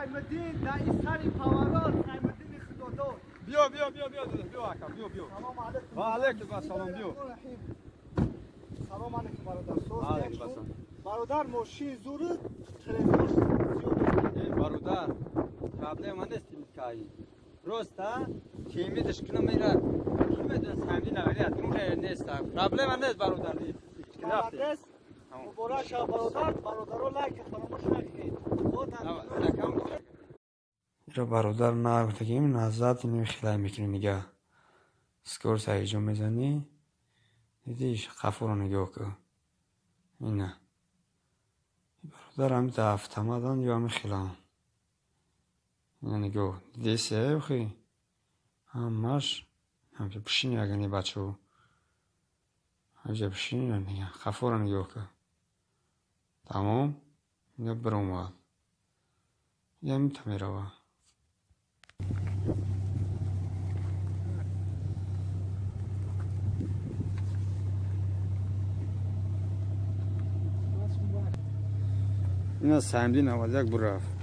سایمدین در این سری پاوران سایمدین خدادار بیا اکم بیا سلام علیکم و علیکم السلام بیا سلام علیکم برادر علیکم السلام برادر ماشین زور تلفن زیاد برادر проблема نیست میکایی روستا کیمی دشکنه میره کیمی دست همین نگریات اون نیست проблема نیست برادر نیست مقدس مبارک شب برادرو لایک فراموش نکنید رو برادر نگفتیم نزد اینو خیلی میکنی نگه سکور سایجو میزنی دیدیش قفو رو نگاه که اینه برادر همی دفت همدن یا همی خیلان اینه نگاه دیدی سیه بخی همش همچه پشینی اگنی بچه همچه پشینی رو نگه قفو رو نگاه که تمام اینه برون باید یه همی تمیره با اینا سمدین اول یک برو رفت